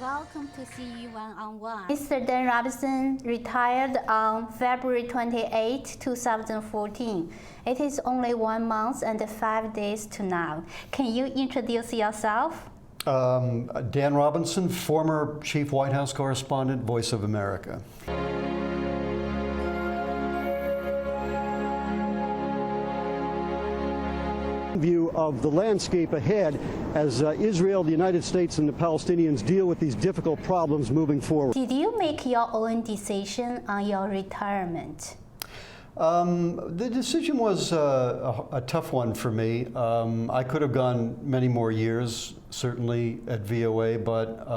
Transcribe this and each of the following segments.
Welcome to CU One-on-One. Mr. Dan Robinson retired on February 28, 2014. It is only 1 month and 5 days to now. Can you introduce yourself? Dan Robinson, former Chief White House Correspondent, Voice of America. View of the landscape ahead as Israel, the United States, and the Palestinians deal with these difficult problems moving forward. Did you make your own decision on your retirement? The decision was a tough one for me. I could have gone many more years, certainly at VOA, but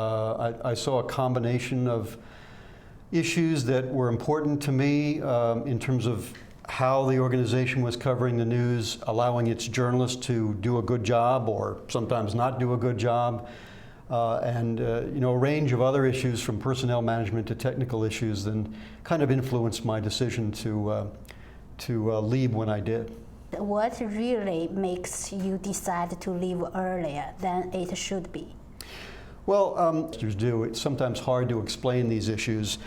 I saw a combination of issues that were important to me in terms of how the organization was covering the news, allowing its journalists to do a good job or sometimes not do a good job, and a range of other issues from personnel management to technical issues, and kind of influenced my decision to leave when I did. What really makes you decide to leave earlier than it should be? Well, it's sometimes hard to explain these issues.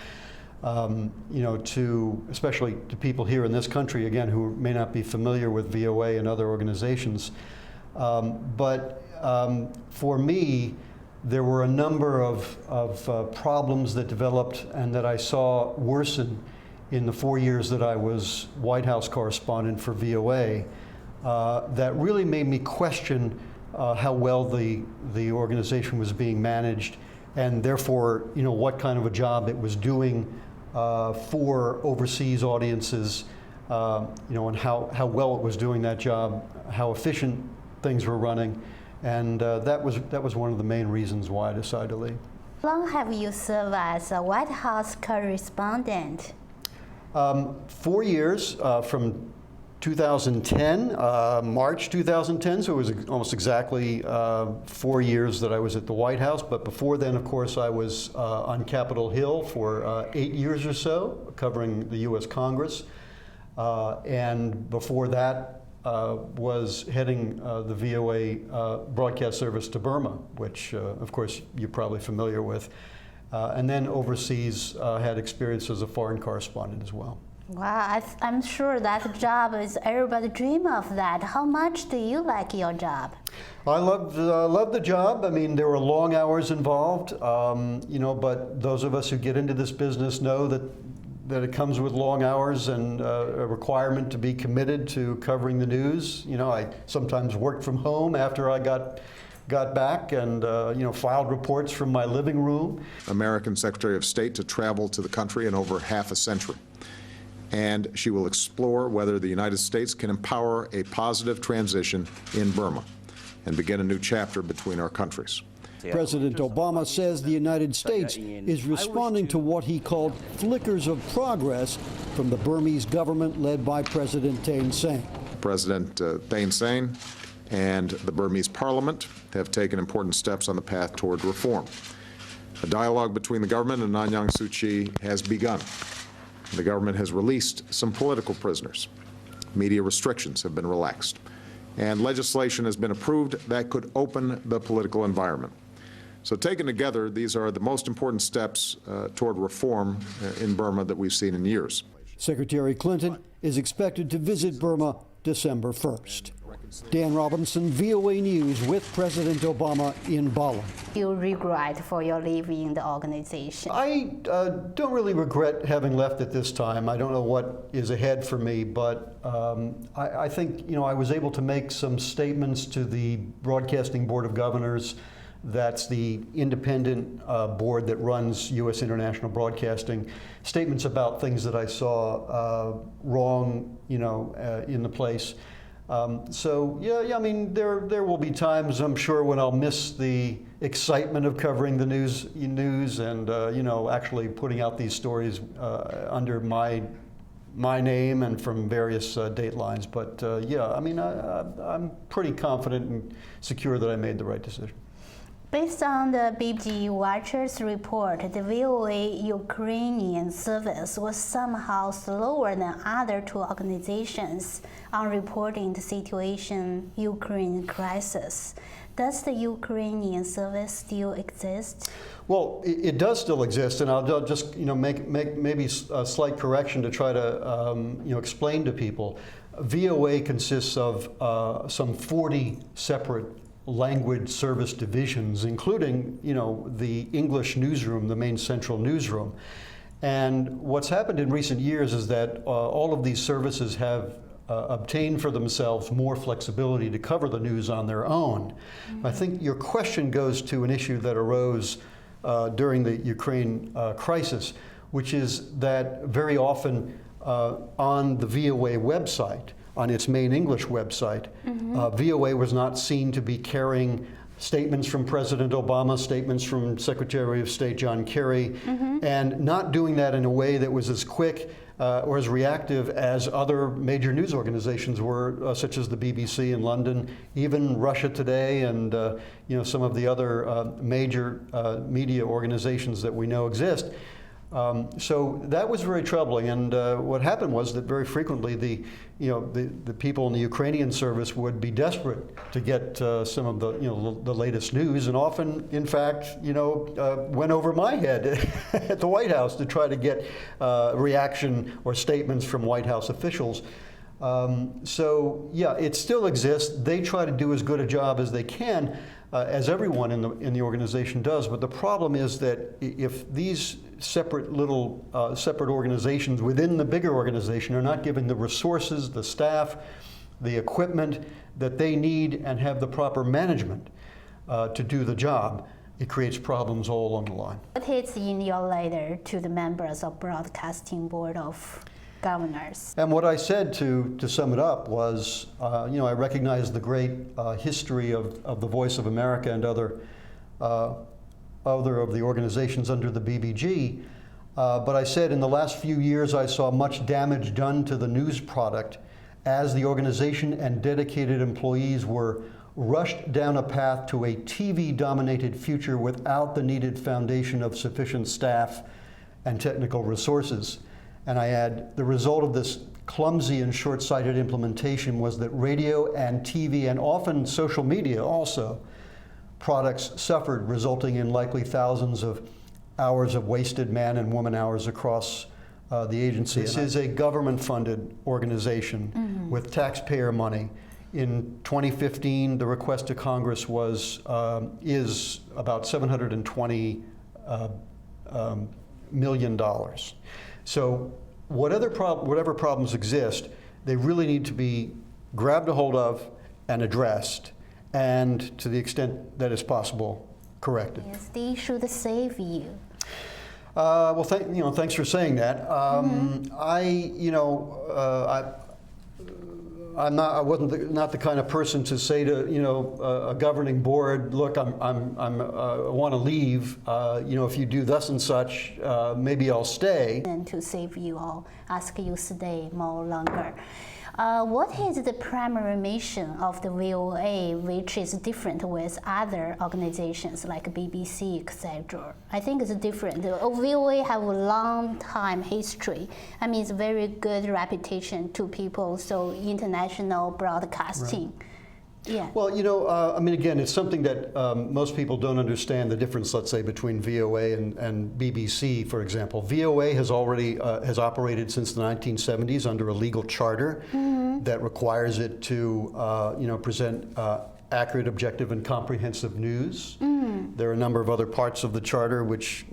Especially to people here in this country, again, who may not be familiar with VOA and other organizations. But for me, there were a number of problems that developed and that I saw worsen in the 4 years that I was White House correspondent for VOA that really made me question how well the organization was being managed, and therefore, what kind of a job it was doing for overseas audiences, and how well it was doing that job, how efficient things were running, and that was one of the main reasons why I decided to leave. How long have you served as a White House correspondent? 4 years, from 2010, March 2010, so it was almost exactly 4 years that I was at the White House. But before then, of course, I was on Capitol Hill for 8 years or so, covering the U.S. Congress. And before that, was heading the VOA broadcast service to Burma, which, of course, you're probably familiar with. And then overseas, had experience as a foreign correspondent as well. Wow, I'm sure that job is everybody dream of that. How much do you like your job? I love the job. I mean, there were long hours involved, but those of us who get into this business know that it comes with long hours and a requirement to be committed to covering the news. I sometimes worked from home after I got back and filed reports from my living room. American Secretary of State to travel to the country in over half a century. And she will explore whether the United States can empower a positive transition in Burma and begin a new chapter between our countries. President Obama says the United States is responding to what he called flickers of progress from the Burmese government led by President Thein Sein. President Thein Sein and the Burmese parliament have taken important steps on the path toward reform. A dialogue between the government and Aung San Suu Kyi has begun. The government has released some political prisoners. Media restrictions have been relaxed. And legislation has been approved that could open the political environment. So taken together, these are the most important steps toward reform in Burma that we've seen in years. Secretary Clinton is expected to visit Burma December 1st. Dan Robinson, VOA News, with President Obama in Bali. You regret for your leaving the organization? I don't really regret having left at this time. I don't know what is ahead for me, but I think I was able to make some statements to the Broadcasting Board of Governors. That's the independent board that runs U.S. international broadcasting. Statements about things that I saw wrong, in the place. I mean, there will be times, I'm sure, when I'll miss the excitement of covering the news and actually putting out these stories under my name and from various datelines. But I mean, I'm pretty confident and secure that I made the right decision. Based on the BBC Watchers report, the VOA Ukrainian service was somehow slower than other two organizations on reporting the situation Ukraine crisis. Does the Ukrainian service still exist? Well, it does still exist, and I'll just make maybe a slight correction to try to explain to people. VOA consists of some 40 separate language service divisions, including the English newsroom, the main central newsroom. And what's happened in recent years is that all of these services have obtained for themselves more flexibility to cover the news on their own. I think your question goes to an issue that arose during the Ukraine crisis, which is that very often on the VOA website, on its main English website, VOA was not seen to be carrying statements from President Obama, statements from Secretary of State John Kerry, and not doing that in a way that was as quick or as reactive as other major news organizations were, such as the BBC in London, even Russia Today, and some of the other major media organizations that we know exist. So that was very troubling, and what happened was that very frequently the people in the Ukrainian service would be desperate to get some of the latest news, and often, in fact, went over my head at the White House to try to get reaction or statements from White House officials. So yeah, it still exists. They try to do as good a job as they can, as everyone in the organization does. But the problem is that if these separate organizations within the bigger organization are not given the resources, the staff, the equipment that they need and have the proper management to do the job, it creates problems all along the line. What is in your letter to the members of Broadcasting Board of Governors? And what I said, to sum it up, was, I recognize the great history of the Voice of America and other of the organizations under the BBG, but I said in the last few years I saw much damage done to the news product as the organization and dedicated employees were rushed down a path to a TV-dominated future without the needed foundation of sufficient staff and technical resources. And I add, the result of this clumsy and short-sighted implementation was that radio and TV, and often social media also, products suffered, resulting in likely thousands of hours of wasted man and woman hours across the agency. This is a government-funded organization with taxpayer money. In 2015, the request to Congress is about $720 million. So whatever problems exist, they really need to be grabbed a hold of and addressed, and to the extent that is possible, corrected. Yes, they should save you. Well, thanks for saying that. I wasn't not the kind of person to say to a governing board, look, I want to leave. If you do thus and such, maybe I'll stay. And to save you, I'll ask you stay more longer. What is the primary mission of the VOA, which is different with other organizations like BBC, etc.? I think it's different. The VOA have a long time history. I mean, it's very good reputation to people, so international broadcasting. Right. Yeah. Well, again, it's something that most people don't understand the difference, let's say, between VOA and BBC, for example. VOA has operated since the 1970s under a legal charter that requires it to, present accurate, objective, and comprehensive news. There are a number of other parts of the charter which,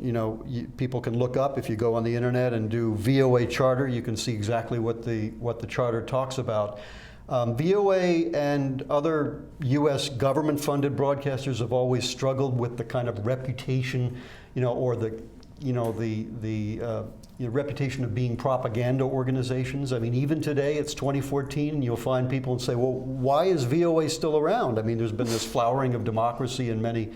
people can look up. If you go on the internet and do VOA charter, you can see exactly what the charter talks about. VOA and other U.S. government-funded broadcasters have always struggled with the kind of reputation, or the reputation of being propaganda organizations. I mean, even today, it's 2014, and you'll find people and say, well, why is VOA still around? I mean, there's been this flowering of democracy in many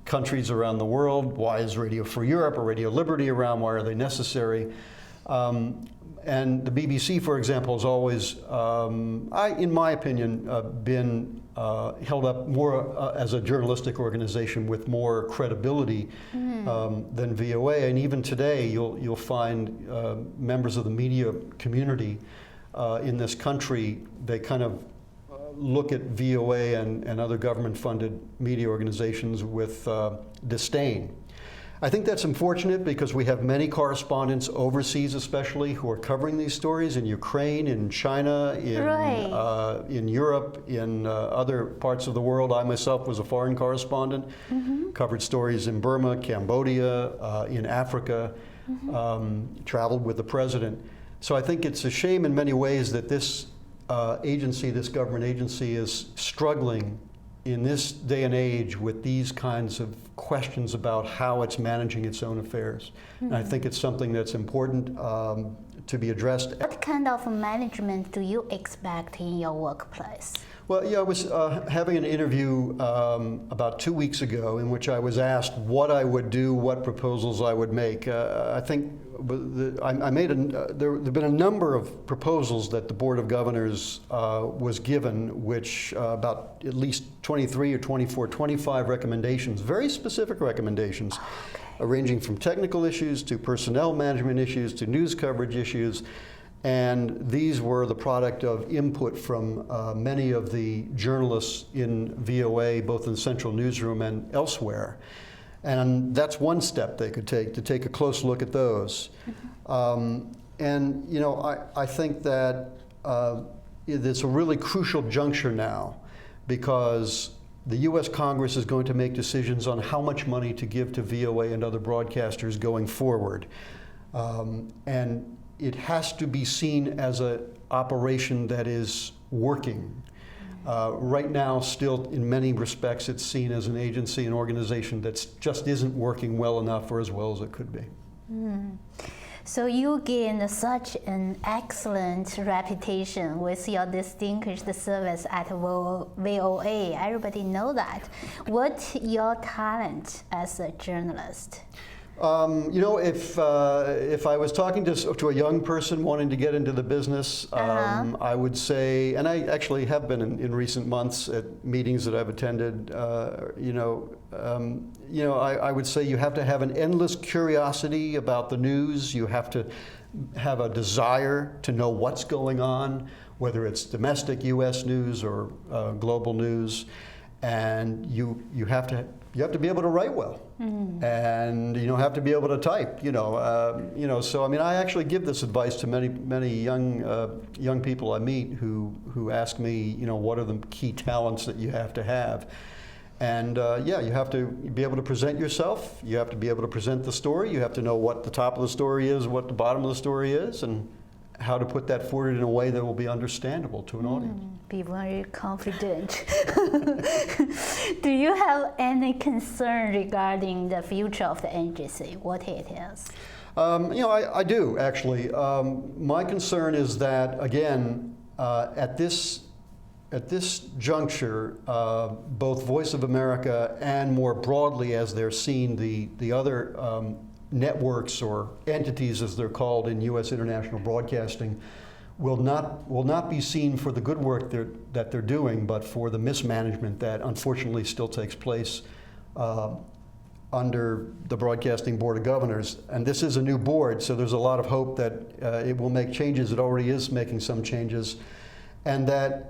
countries around the world. Why is Radio Free Europe or Radio Liberty around? Why are they necessary? And the BBC, for example, has always, in my opinion, been held up more as a journalistic organization with more credibility than VOA. And even today, you'll find members of the media community in this country, they kind of look at VOA and other government-funded media organizations with disdain. I think that's unfortunate because we have many correspondents overseas especially who are covering these stories in Ukraine, in China, in Europe, in other parts of the world. I myself was a foreign correspondent, covered stories in Burma, Cambodia, in Africa, traveled with the president. So I think it's a shame in many ways that this agency, this government agency, is struggling in this day and age with these kinds of questions about how it's managing its own affairs. And I think it's something that's important to be addressed. What kind of management do you expect in your workplace? Well, yeah, I was having an interview about 2 weeks ago in which I was asked what I would do, what proposals I would make. I think I made there have been a number of proposals that the Board of Governors was given, which about at least 23 or 24, 25 recommendations, very specific recommendations, ranging from technical issues to personnel management issues to news coverage issues. And these were the product of input from many of the journalists in VOA, both in the central newsroom and elsewhere. And that's one step they could take, to take a close look at those. And you know, I think that it's a really crucial juncture now, because the US Congress is going to make decisions on how much money to give to VOA and other broadcasters going forward. And it has to be seen as an operation that is working. Right now, still, in many respects, it's seen as an agency, an organization that just isn't working well enough or as well as it could be. So you gained such an excellent reputation with your distinguished service at VOA. Everybody knows that. What's your talent as a journalist? You know, if I was talking to a young person wanting to get into the business, I would say, and I actually have been in recent months at meetings that I've attended. I would say you have to have an endless curiosity about the news. You have to have a desire to know what's going on, whether it's domestic U.S. news or global news, and you have to be able to write well, and you have to be able to type. So I mean, I actually give this advice to many young people I meet who ask me, what are the key talents that you have to have, and you have to be able to present yourself. You have to be able to present the story. You have to know what the top of the story is, what the bottom of the story is, and how to put that forward in a way that will be understandable to an audience. Be very confident. Do you have any concern regarding the future of the agency, what it is? I do, actually. My concern is that, again, at this juncture, both Voice of America and more broadly as they're seen, the other networks or entities, as they're called in U.S. international broadcasting, will not be seen for the good work that they're doing, but for the mismanagement that unfortunately still takes place under the Broadcasting Board of Governors. And this is a new board, so there's a lot of hope that it will make changes. It already is making some changes, and that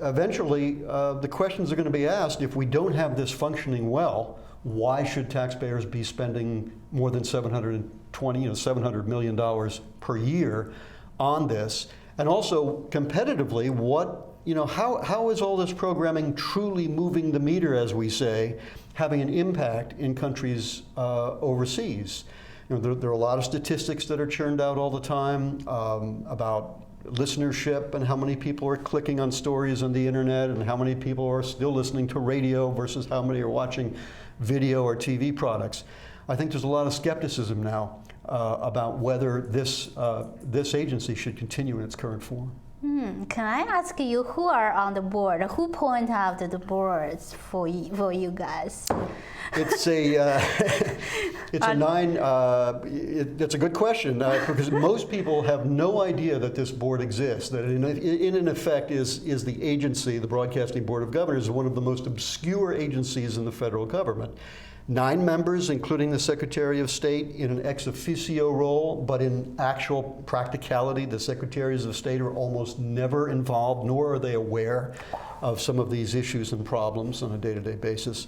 eventually the questions are going to be asked: if we don't have this functioning well, why should taxpayers be spending more than $700 million per year on this? And also competitively, how is all this programming truly moving the meter, as we say, having an impact in countries overseas? There are a lot of statistics that are churned out all the time about listenership and how many people are clicking on stories on the internet and how many people are still listening to radio versus how many are watching video or TV products. I think there's a lot of skepticism now about whether this agency should continue in its current form. Can I ask you, who are on the board? Who point out the boards for you guys? It's it's a good question, because most people have no idea that this board exists. That in effect is the agency, the Broadcasting Board of Governors, one of the most obscure agencies in the federal government. 9 members, including the Secretary of State, in an ex officio role, but in actual practicality, the Secretaries of State are almost never involved, nor are they aware of some of these issues and problems on a day-to-day basis.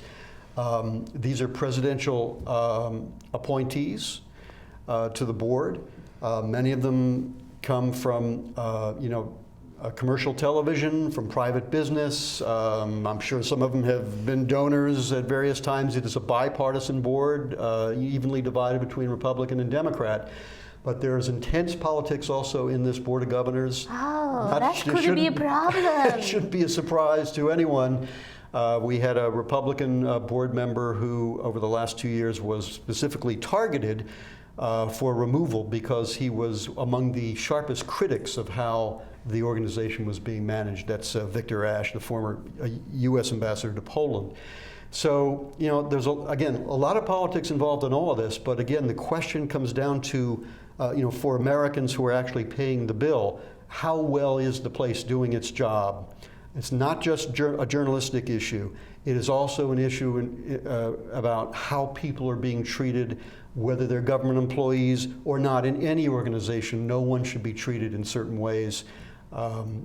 These are presidential appointees to the board. Many of them come from, commercial television, from private business. I'm sure some of them have been donors at various times. It is a bipartisan board, evenly divided between Republican and Democrat. But there is intense politics also in this Board of Governors. Oh, that could be a problem. It shouldn't be a surprise to anyone. We had a Republican board member who, over the last 2 years, was specifically targeted for removal because he was among the sharpest critics of how the organization was being managed. That's Victor Ashe, the former U.S. ambassador to Poland. So, there's, again, a lot of politics involved in all of this, but again, the question comes down to, for Americans who are actually paying the bill, how well is the place doing its job? It's not just a journalistic issue. It is also an issue about how people are being treated, whether they're government employees or not. In any organization, no one should be treated in certain ways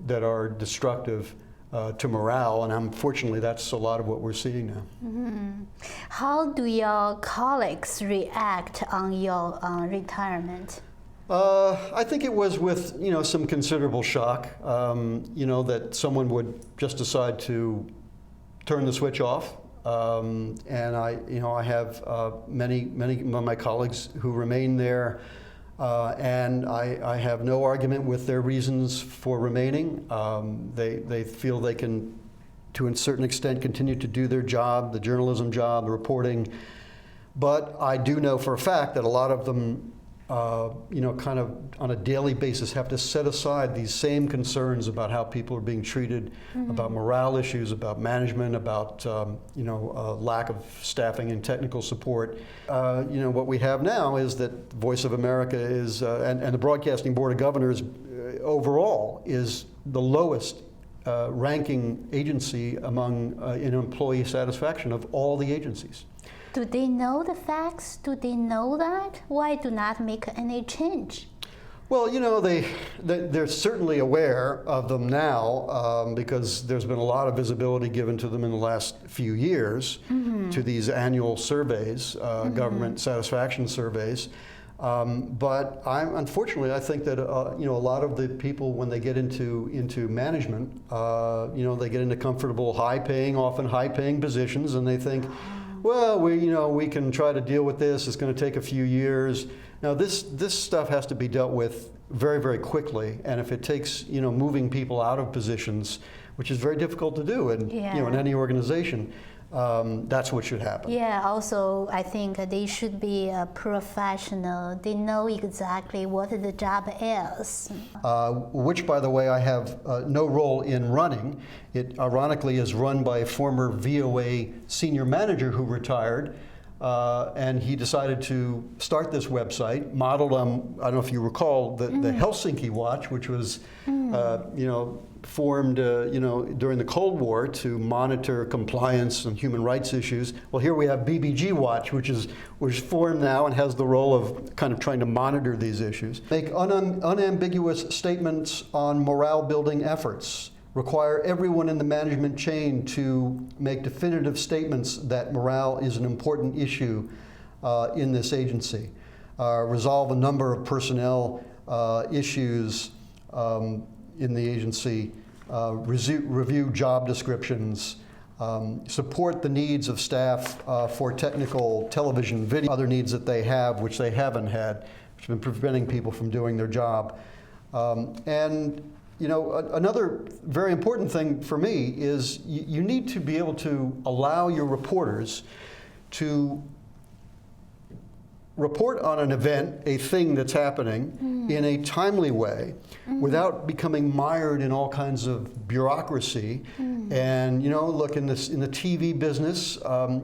that are destructive to morale, and unfortunately that's a lot of what we're seeing now. Mm-hmm. How do your colleagues react on your retirement? I think it was with some considerable shock, that someone would just decide to turn the switch off. And I have many of my colleagues who remain there, and I have no argument with their reasons for remaining. They feel they can, to a certain extent, continue to do their job, the journalism job, the reporting. But I do know for a fact that a lot of them kind of on a daily basis have to set aside these same concerns about how people are being treated, about morale issues, about management, about lack of staffing and technical support. What we have now is that Voice of America is, and the Broadcasting Board of Governors overall is the lowest ranking agency among in employee satisfaction of all the agencies. Do they know the facts? Do they know that? Why do not make any change? Well, they're certainly aware of them now because there's been a lot of visibility given to them in the last few years to these annual surveys, government satisfaction surveys. But unfortunately, I think that a lot of the people, when they get into management, they get into comfortable, often high-paying positions, and they think, well, we can try to deal with this. It's going to take a few years. Now, this stuff has to be dealt with very, very quickly. And if it takes, moving people out of positions, which is very difficult to do in any organization, that's what should happen. Yeah, also, I think they should be a professional. They know exactly what the job is. Which, by the way, I have no role in running. It, ironically, is run by a former VOA senior manager who retired, and he decided to start this website, modeled on, I don't know if you recall, the Helsinki Watch, which was, formed, during the Cold War to monitor compliance and human rights issues. Well, here we have BBG Watch, which is formed now and has the role of kind of trying to monitor these issues. Make unambiguous statements on morale-building efforts. Require everyone in the management chain to make definitive statements that morale is an important issue in this agency. Resolve a number of personnel issues in the agency, review job descriptions, support the needs of staff for technical television, video, other needs that they have, which they haven't had, which have been preventing people from doing their job. Another very important thing for me is you need to be able to allow your reporters to report on an event, a thing that's happening, in a timely way, without becoming mired in all kinds of bureaucracy. And look, in the TV business,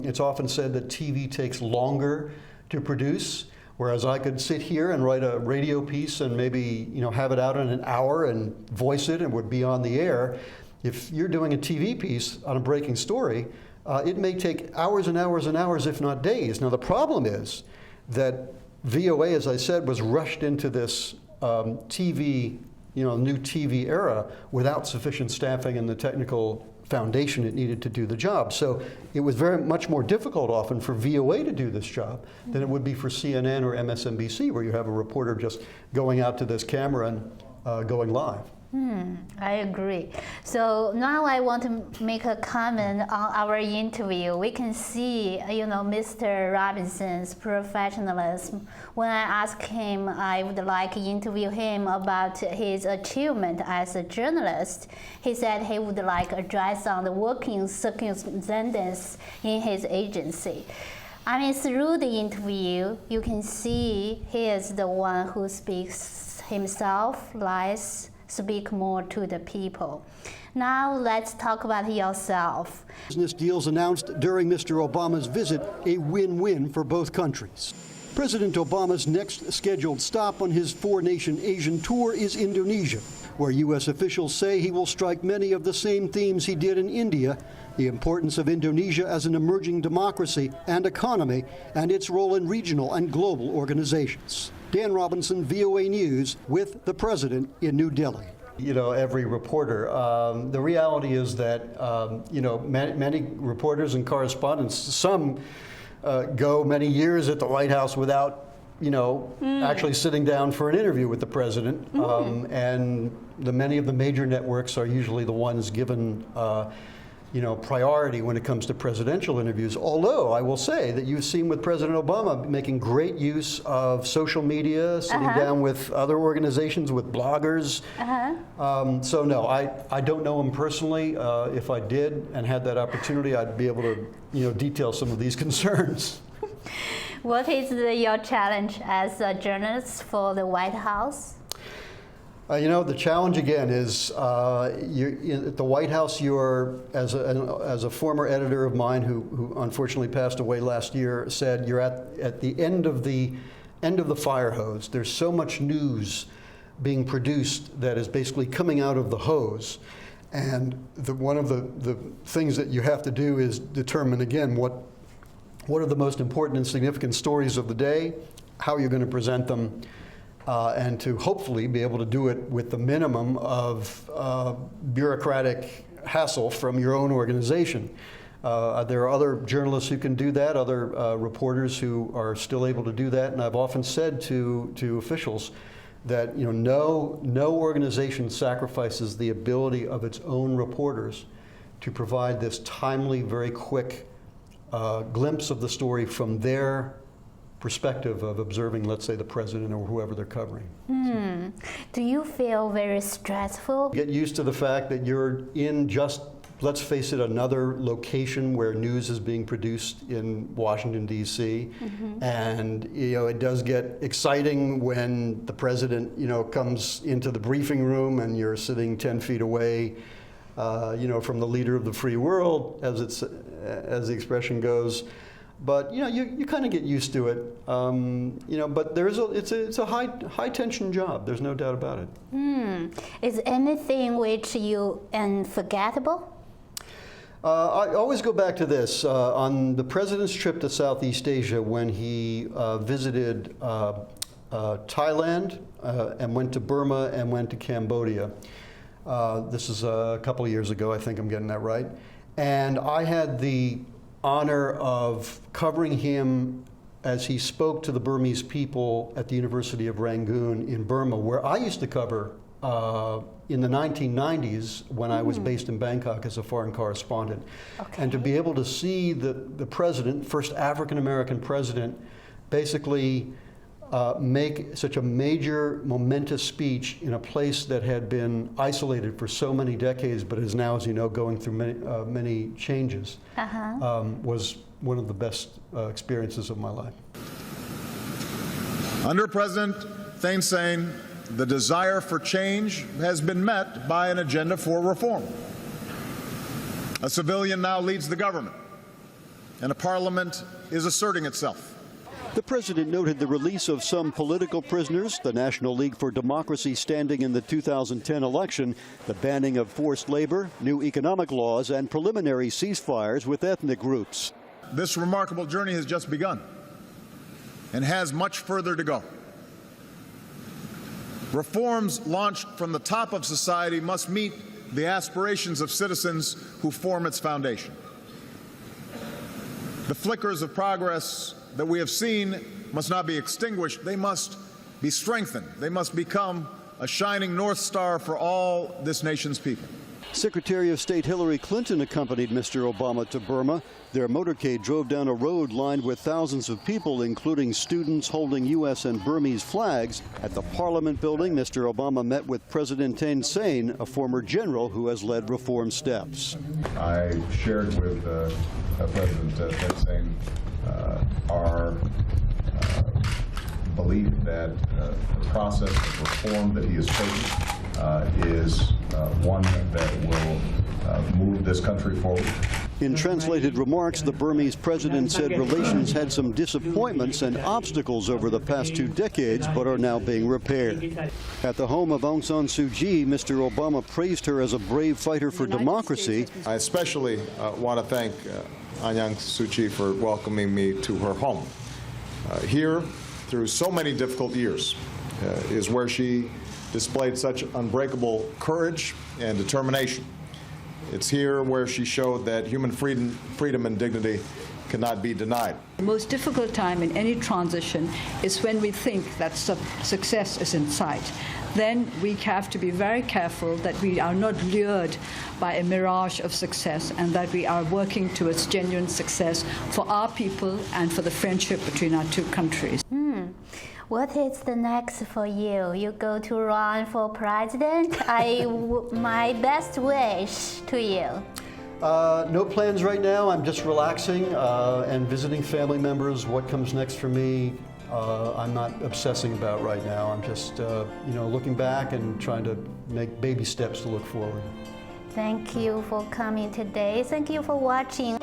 it's often said that TV takes longer to produce, whereas I could sit here and write a radio piece and maybe have it out in an hour and voice it and would be on the air. If you're doing a TV piece on a breaking story, it may take hours and hours and hours, if not days. Now, the problem is that VOA, as I said, was rushed into this TV, new TV era without sufficient staffing and the technical foundation it needed to do the job. So it was very much more difficult often for VOA to do this job than it would be for CNN or MSNBC, where you have a reporter just going out to this camera and going live. I agree. So now I want to make a comment on our interview. We can see, Mr. Robinson's professionalism. When I asked him, I would like to interview him about his achievement as a journalist. He said he would like to address on the working circumstances in his agency. I mean, through the interview, you can see he is the one who speaks himself, speak more to the people. Now let's talk about yourself. Business deals announced during Mr. Obama's visit, a win-win for both countries. President Obama's next scheduled stop on his four-nation Asian tour is Indonesia, where U.S. officials say he will strike many of the same themes he did in India: the importance of Indonesia as an emerging democracy and economy, and its role in regional and global organizations. Dan Robinson, VOA News, with the president in New Delhi. Every reporter. The reality is that, many reporters and correspondents, some go many years at the White House without, actually sitting down for an interview with the president. And many of the major networks are usually the ones given priority when it comes to presidential interviews. Although I will say that you've seen with President Obama making great use of social media, sitting down with other organizations, with bloggers. So no, I don't know him personally. If I did and had that opportunity, I'd be able to detail some of these concerns. What is your challenge as a journalist for the White House? The challenge again is at the White House. You're, as a former editor of mine who unfortunately passed away last year said, you're at the end of the fire hose. There's so much news being produced that is basically coming out of the hose, and one of the things that you have to do is determine again what are the most important and significant stories of the day, how you're going to present them. And to hopefully be able to do it with the minimum of bureaucratic hassle from your own organization. There are other journalists who can do that, other reporters who are still able to do that, and I've often said to officials that no organization sacrifices the ability of its own reporters to provide this timely, very quick glimpse of the story from their perspective of observing, let's say, the president or whoever they're covering. Do you feel very stressful? Get used to the fact that you're in just, let's face it, another location where news is being produced in Washington, D.C. And it does get exciting when the president comes into the briefing room and you're sitting 10 feet away from the leader of the free world, as the expression goes. But you kind of get used to it, But it's a high tension job. There's no doubt about it. Is anything which you unforgettable? I always go back to this. On the president's trip to Southeast Asia, when he visited Thailand and went to Burma and went to Cambodia. This is a couple of years ago. I think I'm getting that right. And I had the honor of covering him as he spoke to the Burmese people at the University of Rangoon in Burma, where I used to cover in the 1990s when I was based in Bangkok as a foreign correspondent. And to be able to see the president, first African-American president, basically make such a major, momentous speech in a place that had been isolated for so many decades, but is now, as you know, going through many changes, was one of the best experiences of my life. Under President Thein Sein, the desire for change has been met by an agenda for reform. A civilian now leads the government, and a parliament is asserting itself. The president noted the release of some political prisoners, the National League for Democracy standing in the 2010 election, the banning of forced labor, new economic laws, and preliminary ceasefires with ethnic groups. This remarkable journey has just begun and has much further to go. Reforms launched from the top of society must meet the aspirations of citizens who form its foundation. The flickers of progress that we have seen must not be extinguished. They must be strengthened. They must become a shining North Star for all this nation's people. Secretary of State Hillary Clinton accompanied Mr. Obama to Burma. Their motorcade drove down a road lined with thousands of people, including students holding U.S. and Burmese flags. At the Parliament building, Mr. Obama met with President Thein Sein, a former general who has led reform steps. I shared with President Thein Sein our belief that the process of reform that he has taken is one that will move this country forward. In translated remarks, the Burmese president said relations had some disappointments and obstacles over the past 2 decades, but are now being repaired. At the home of Aung San Suu Kyi, Mr. Obama praised her as a brave fighter for democracy. I especially want to thank Aung San Suu Kyi for welcoming me to her home. Here, through so many difficult years, is where she displayed such unbreakable courage and determination. It's here where she showed that human freedom and dignity cannot be denied. The most difficult time in any transition is when we think that success is in sight. Then we have to be very careful that we are not lured by a mirage of success and that we are working towards genuine success for our people and for the friendship between our two countries. What is the next for you? You go to run for president? My best wish to you. No plans right now. I'm just relaxing and visiting family members. What comes next for me, I'm not obsessing about right now. I'm just, looking back and trying to make baby steps to look forward. Thank you for coming today. Thank you for watching.